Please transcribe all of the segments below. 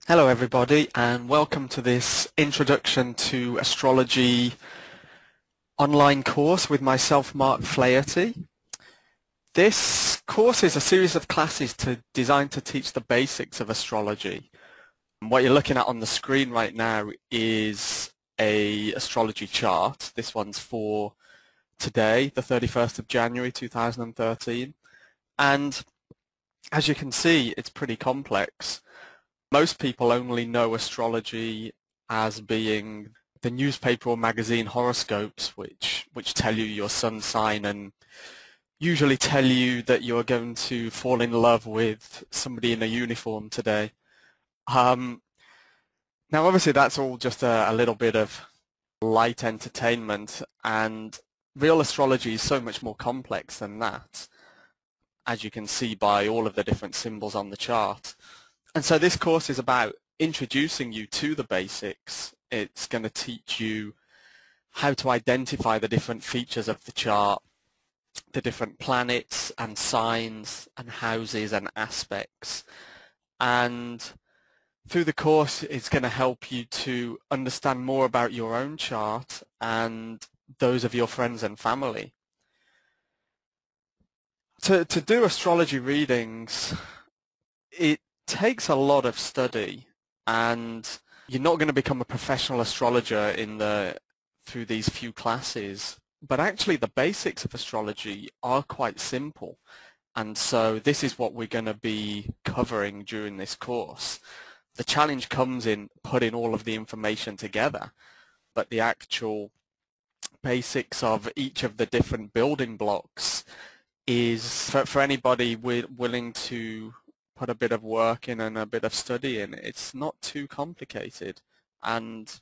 Hello everybody and welcome to this Introduction to Astrology online course with myself, Mark Flaherty. This course is a series of classes designed to teach the basics of astrology. And what you're looking at on the screen right now is a astrology chart. This one's for today, the 31st of January 2013. And as you can see, it's pretty complex. Most people only know astrology as being the newspaper or magazine horoscopes, which tell you your sun sign and usually tell you that you're going to fall in love with somebody in a uniform today. Um, Now, obviously, that's all just a little bit of light entertainment, and real astrology is so much more complex than that, as you can see by all of the different symbols on the chart. And so this course is about introducing you to the basics. It's going to teach you how to identify the different features of the chart, the different planets and signs and houses and aspects. And through the course, it's going to help you to understand more about your own chart and those of your friends and family. To do astrology readings, it takes a lot of study, and you're not going to become a professional astrologer through these few classes, but actually the basics of astrology are quite simple, and so this is what we're going to be covering during this course. The challenge comes in putting all of the information together, but the actual basics of each of the different building blocks is for anybody willing to put a bit of work in and a bit of study in. It's not too complicated and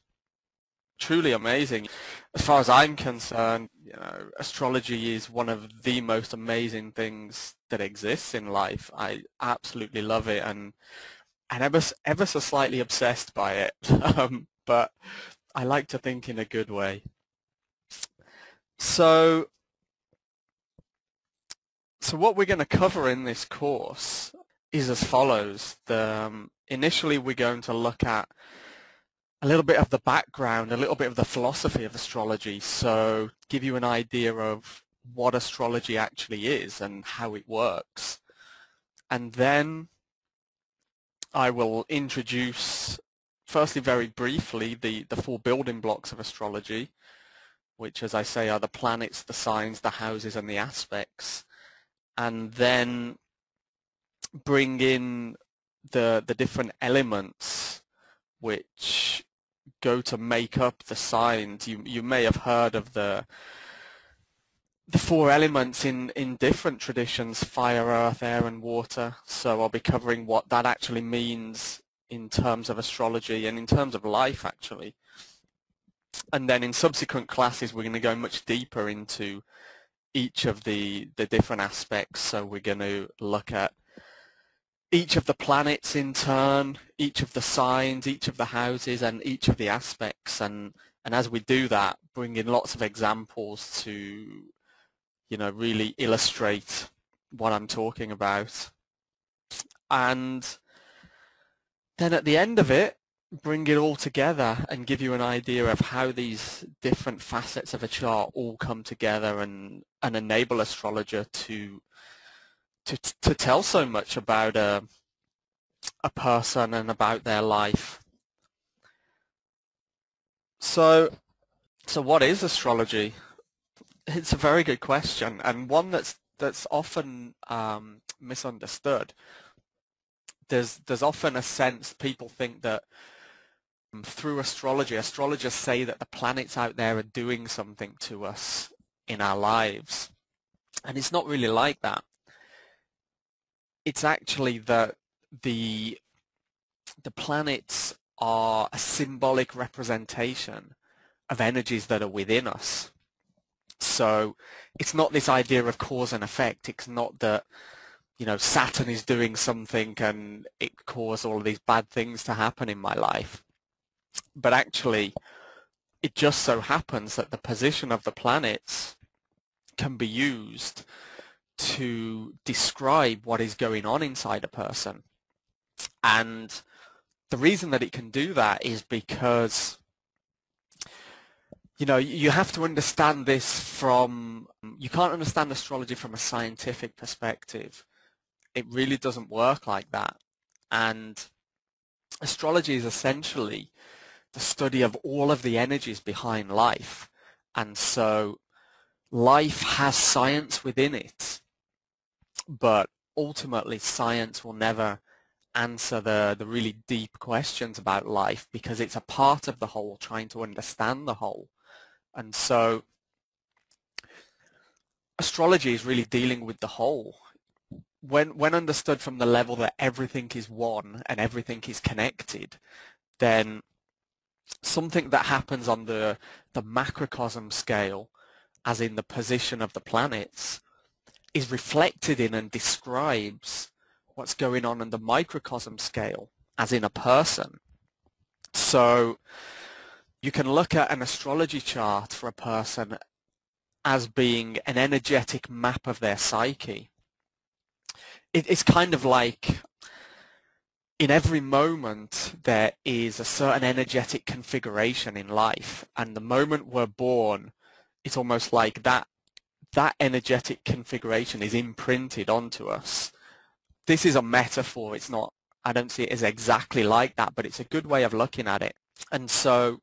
truly amazing. As far as I'm concerned, astrology is one of the most amazing things that exists in life. I absolutely love it, and ever so slightly obsessed by it. But I like to think in a good way. So what we're going to cover in this course is as follows. Initially, we're going to look at a little bit of the background, a little bit of the philosophy of astrology, so give you an idea of what astrology actually is and how it works. And then I will introduce, firstly very briefly, the four building blocks of astrology, which, as I say, are the planets, the signs, the houses, and the aspects. And then bring in the different elements which go to make up the signs. You may have heard of the four elements in different traditions: fire, earth, air, and water. So I'll be covering what that actually means in terms of astrology and in terms of life, actually. And then in subsequent classes, we're going to go much deeper into each of the different aspects. So we're going to look at each of the planets in turn, each of the signs, each of the houses, and each of the aspects. And as we do that, bring in lots of examples to, really illustrate what I'm talking about. And then at the end of it, bring it all together and give you an idea of how these different facets of a chart all come together and enable astrologer to tell so much about a person and about their life. So what is astrology? It's a very good question, and one that's often misunderstood. There's often a sense people think that through astrology, astrologers say that the planets out there are doing something to us in our lives, and it's not really like that. It's actually that the planets are a symbolic representation of energies that are within us. So it's not this idea of cause and effect. It's not that, Saturn is doing something and it caused all of these bad things to happen in my life. But actually, it just so happens that the position of the planets can be used to describe what is going on inside a person. And The reason that it can do that is because, you know, you have to understand this from, you can't understand astrology from a scientific perspective. It really doesn't work like that. And astrology is essentially the study of all of the energies behind life. And so life has science within it, but ultimately science will never answer the really deep questions about life, because it's a part of the whole, trying to understand the whole. And so astrology is really dealing with the whole. When understood from the level that everything is one and everything is connected, then something that happens on the macrocosm scale, as in the position of the planets, is reflected in and describes what's going on the microcosm scale, as in a person. So you can look at an astrology chart for a person as being an energetic map of their psyche. It's kind of like in every moment there is a certain energetic configuration in life, and the moment we're born, it's almost like that energetic configuration is imprinted onto us. This is a metaphor. It's not, I don't see it as exactly like that, but it's a good way of looking at it. And so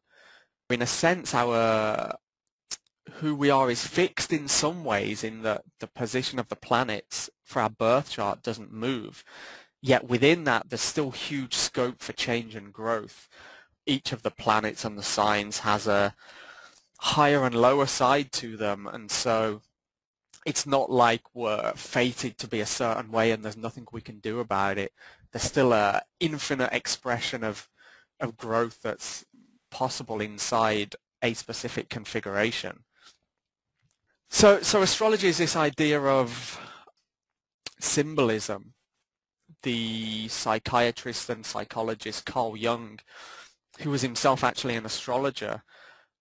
in a sense, who we are is fixed in some ways, in the position of the planets for our birth chart doesn't move. Yet within that, there's still huge scope for change and growth. Each of the planets and the signs has a higher and lower side to them, and so it's not like we're fated to be a certain way and there's nothing we can do about it. There's still an infinite expression of growth that's possible inside a specific configuration. So astrology is this idea of symbolism. The psychiatrist and psychologist Carl Jung, who was himself actually an astrologer,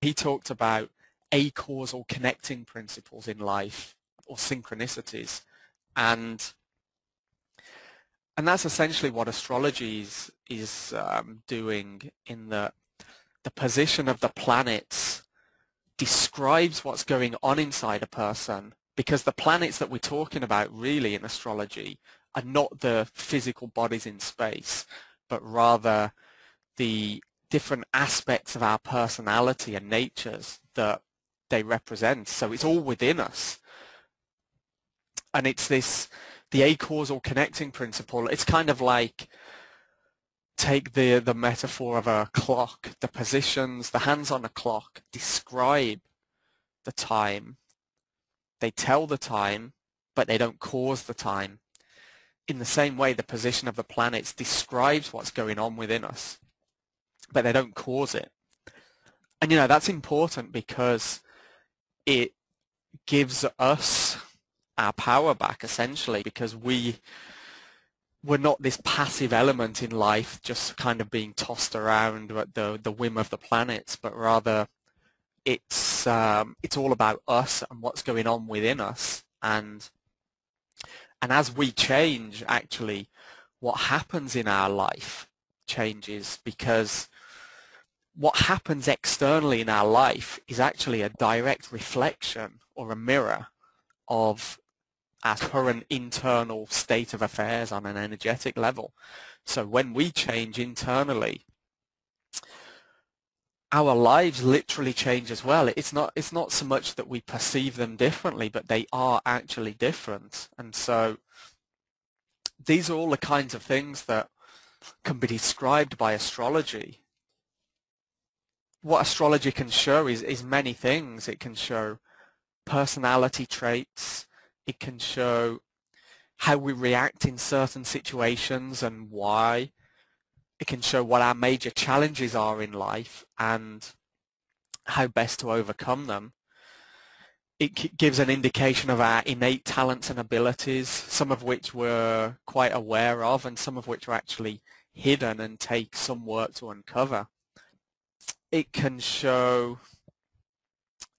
he talked about acausal connecting principles in life, or synchronicities, and that's essentially what astrology is doing, in the position of the planets describes what's going on inside a person, because the planets that we're talking about really in astrology are not the physical bodies in space, but rather the different aspects of our personality and natures that they represent. So it's all within us. And it's the acausal connecting principle. It's kind of like, take the metaphor of a clock. The positions, the hands on a clock describe the time. They tell the time, but they don't cause the time. In the same way, the position of the planets describes what's going on within us, but they don't cause it. And you know, that's important because it gives us our power back, essentially, because we're not this passive element in life just kind of being tossed around at the whim of the planets, but rather it's all about us and what's going on within us. And as we change, actually, what happens in our life changes, because what happens externally in our life is actually a direct reflection or a mirror of our current internal state of affairs on an energetic level. So when we change internally, our lives literally change as well. It's not so much that we perceive them differently, but they are actually different. And so these are all the kinds of things that can be described by astrology. What astrology can show is many things. It can show personality traits. It can show how we react in certain situations and why. It can show what our major challenges are in life and how best to overcome them. It gives an indication of our innate talents and abilities, some of which we're quite aware of and some of which are actually hidden and take some work to uncover. It can show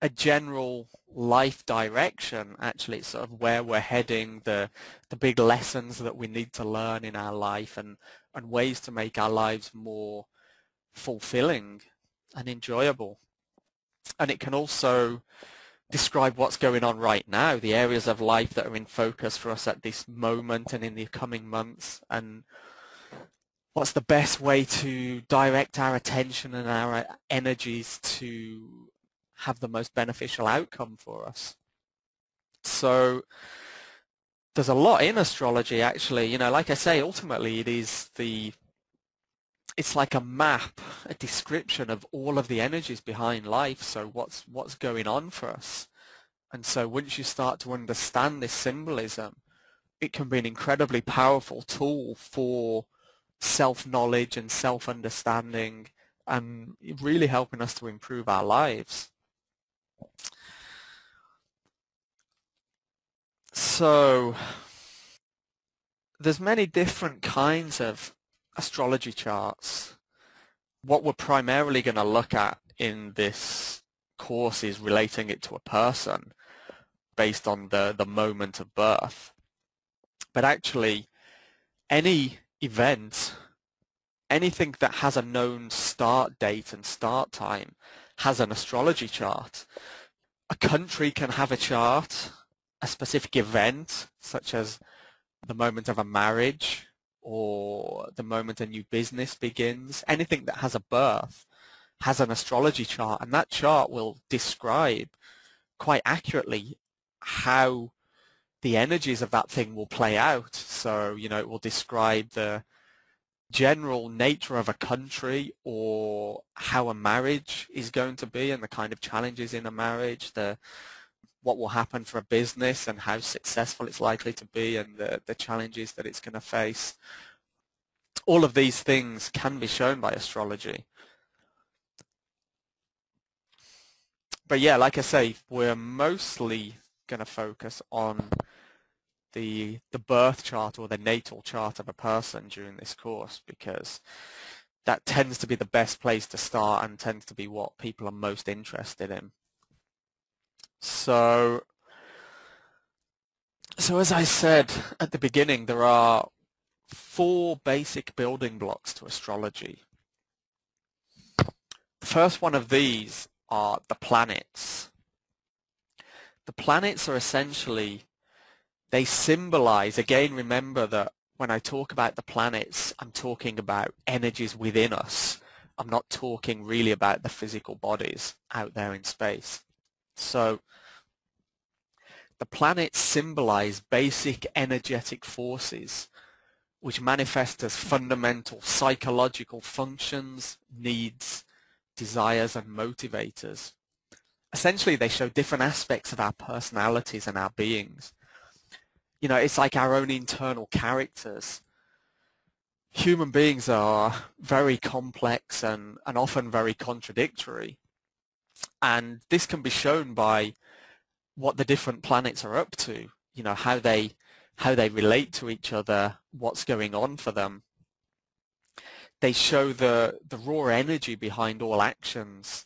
a general life direction. Actually, it's sort of where we're heading, the big lessons that we need to learn in our life, and ways to make our lives more fulfilling and enjoyable. And it can also describe what's going on right now, the areas of life that are in focus for us at this moment and in the coming months, and what's the best way to direct our attention and our energies to have the most beneficial outcome for us. So there's a lot in astrology, actually. You know, like I say, ultimately it's like a map, a description of all of the energies behind life. So what's going on for us? And so once you start to understand this symbolism, it can be an incredibly powerful tool for self-knowledge and self-understanding, and really helping us to improve our lives. So there's many different kinds of astrology charts. What we're primarily going to look at in this course is relating it to a person based on the moment of birth. But actually, any event, anything that has a known start date and start time has an astrology chart. A country can have a chart, a specific event, such as the moment of a marriage or the moment a new business begins. Anything that has a birth has an astrology chart, and that chart will describe quite accurately how the energies of that thing will play out. So, you know, it will describe the general nature of a country, or how a marriage is going to be and the kind of challenges in a marriage, what will happen for a business and how successful it's likely to be, and the challenges that it's going to face. All of these things can be shown by astrology. But yeah, like I say, we're mostly going to focus on the birth chart or the natal chart of a person during this course, because that tends to be the best place to start and tends to be what people are most interested in. So as I said at the beginning, there are 4 basic building blocks to astrology. The first one of these are the planets. The planets are essentially, they symbolize, again, remember that when I talk about the planets, I'm talking about energies within us. I'm not talking really about the physical bodies out there in space. So the planets symbolize basic energetic forces which manifest as fundamental psychological functions, needs, desires, and motivators. Essentially, they show different aspects of our personalities and our beings. You know, it's like our own internal characters. Human beings are very complex and often very contradictory. And this can be shown by what the different planets are up to, you know, how they relate to each other, what's going on for them. They show the raw energy behind all actions.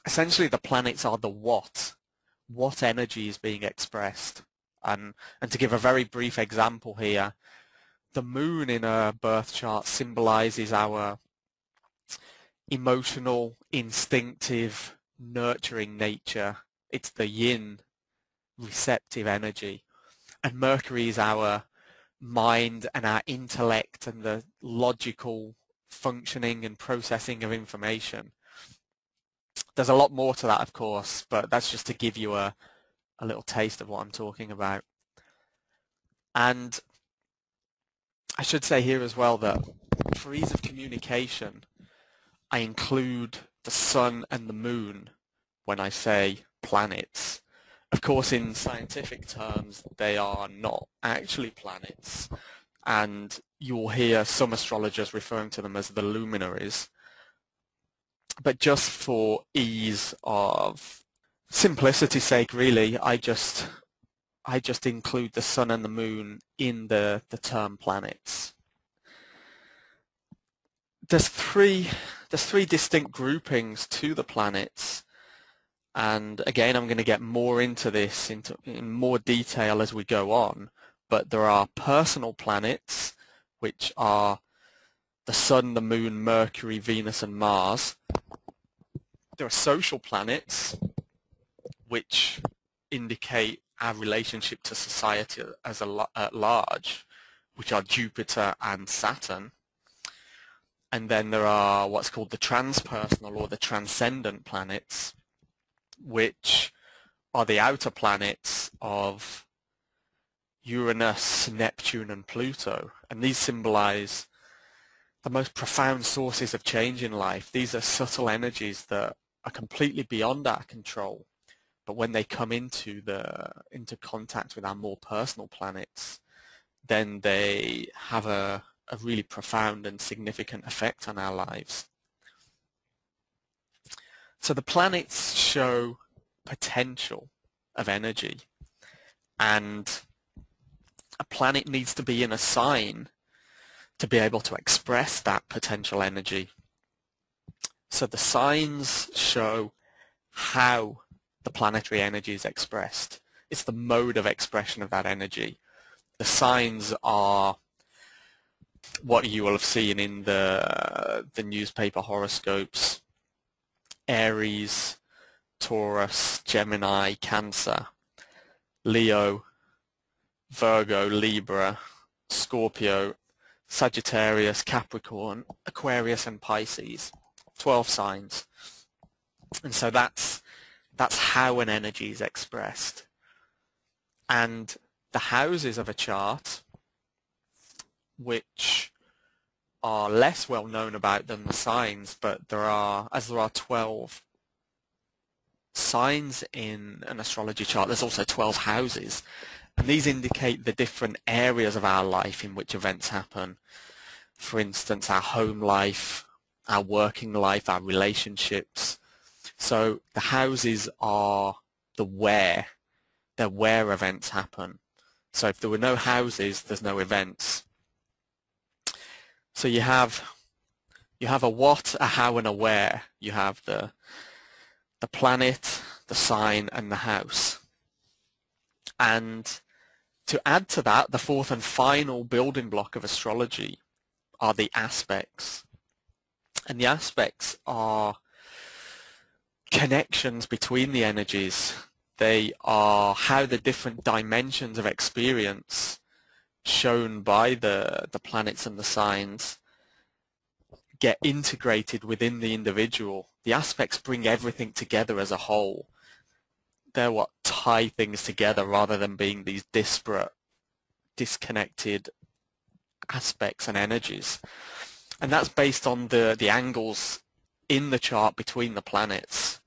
Essentially, the planets are the what energy is being expressed. And to give a very brief example here, the moon in a birth chart symbolizes our emotional, instinctive, nurturing nature. It's the yin, receptive energy. And Mercury is our mind and our intellect and the logical functioning and processing of information. There's a lot more to that, of course, but that's just to give you a little taste of what I'm talking about. And I should say here as well that for ease of communication, I include the sun and the moon when I say planets. Of course, in scientific terms, they are not actually planets, and you'll hear some astrologers referring to them as the luminaries. But just for ease of simplicity's sake, really, I just include the sun and the moon in the term planets. There's three distinct groupings to the planets, And again, I'm going to get more into this in more detail as we go on, but there are personal planets, which are the Sun, the Moon, Mercury, Venus, and Mars. There are social planets, which indicate our relationship to society at large, which are Jupiter and Saturn. And then there are what's called the transpersonal or the transcendent planets, which are the outer planets of Uranus, Neptune, and Pluto. And these symbolize the most profound sources of change in life. These are subtle energies that are completely beyond our control. But when they come into contact with our more personal planets, then they have a really profound and significant effect on our lives. So the planets show potential of energy, and a planet needs to be in a sign to be able to express that potential energy. So the signs show how the planetary energy is expressed. It's the mode of expression of that energy. The signs are what you will have seen in the newspaper horoscopes: Aries, Taurus, Gemini, Cancer, Leo, Virgo, Libra, Scorpio, Sagittarius, Capricorn, Aquarius, and Pisces. 12 signs. And so that's how an energy is expressed. And the houses of a chart, which are less well known about than the signs, but there are 12 signs in an astrology chart. There's also 12 houses, and these indicate the different areas of our life in which events happen. For instance, our home life, our working life, our relationships. So the houses are they're where events happen. So if there were no houses, there's no events. So you have a what, a how, and a where. You have the planet, the sign, and the house. And to add to that, the fourth and final building block of astrology are the aspects. And the aspects are connections between the energies. They are how the different dimensions of experience shown by the planets and the signs get integrated within the individual. The aspects bring everything together as a whole. They're what tie things together rather than being these disparate, disconnected aspects and energies. And that's based on the angles in the chart between the planets.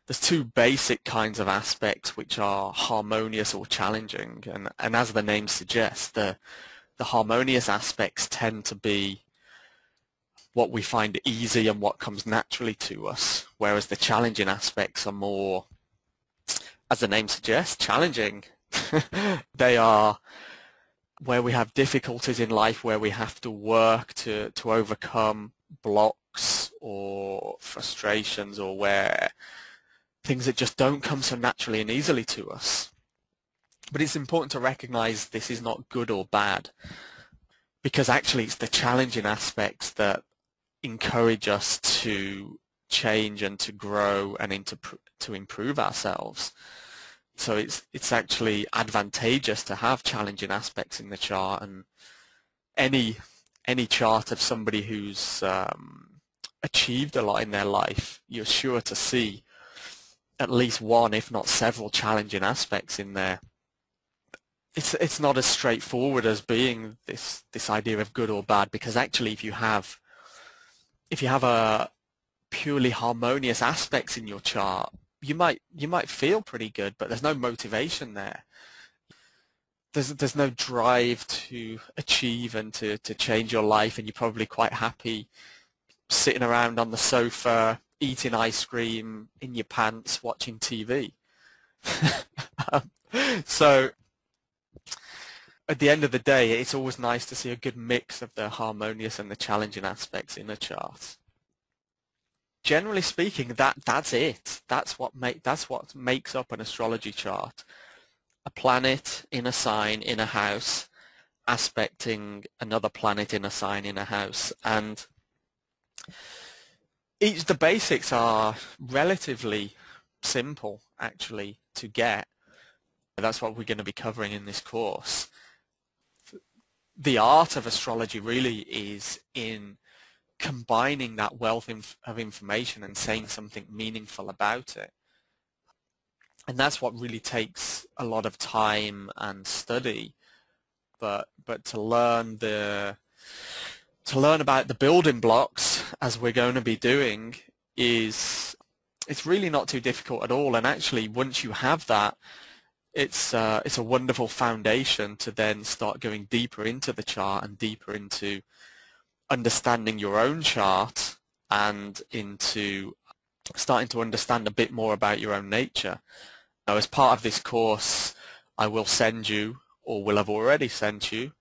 There's two basic kinds of aspects which are harmonious or challenging, and as the name suggests, the harmonious aspects tend to be what we find easy and what comes naturally to us, whereas the challenging aspects are more, as the name suggests, challenging. They are where we have difficulties in life, where we have to work to overcome blocks or frustrations, or where things that just don't come so naturally and easily to us. But it's important to recognize this is not good or bad, because actually it's the challenging aspects that encourage us to change and to grow and to improve ourselves. So it's actually advantageous to have challenging aspects in the chart, and any chart of somebody who's achieved a lot in their life, you're sure to see at least one, if not several, challenging aspects in there. It's not as straightforward as being this idea of good or bad, because actually if you have a purely harmonious aspects in your chart, you might feel pretty good, but there's no motivation there. There's no drive to achieve and to change your life, and you're probably quite happy sitting around on the sofa, eating ice cream in your pants, watching TV. So at the end of the day, it's always nice to see a good mix of the harmonious and the challenging aspects in a chart. generally speaking, that's it. That's what makes up an astrology chart. A planet in a sign in a house aspecting another planet in a sign in a house, and the basics are relatively simple actually to get. That's what we're going to be covering in this course. The art of astrology really is in combining that wealth of information and saying something meaningful about it. And that's what really takes a lot of time and study. But to learn about the building blocks, as we're going to be doing, it's really not too difficult at all. And actually, once you have that, it's a wonderful foundation to then start going deeper into the chart and deeper into understanding your own chart and into starting to understand a bit more about your own nature. Now, as part of this course, I will send you, or will have already sent you,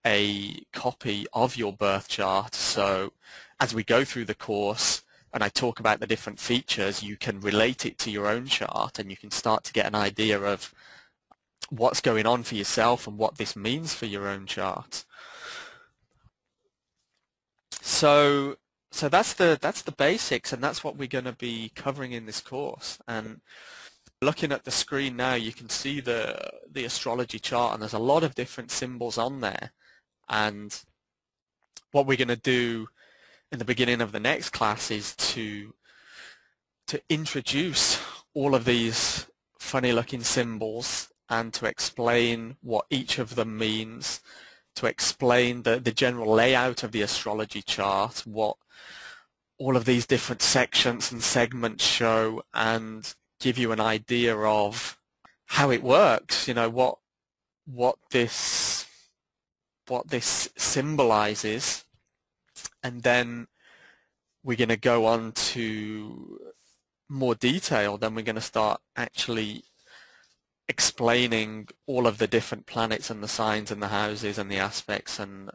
a copy of your birth chart. So as we go through the course and I talk about the different features, you can relate it to your own chart and you can start to get an idea of what's going on for yourself and what this means for your own chart. So that's the basics, and that's what we're going to be covering in this course. And looking at the screen now, you can see the astrology chart, and there's a lot of different symbols on there. And what we're going to do in the beginning of the next class is to introduce all of these funny looking symbols and to explain what each of them means, to explain the general layout of the astrology chart, what all of these different sections and segments show, and give you an idea of how it works, you know, what this symbolizes. And then we're going to go on to more detail. Then we're going to start actually explaining all of the different planets and the signs and the houses and the aspects and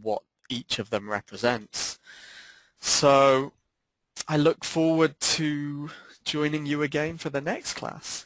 what each of them represents. So I look forward to joining you again for the next class.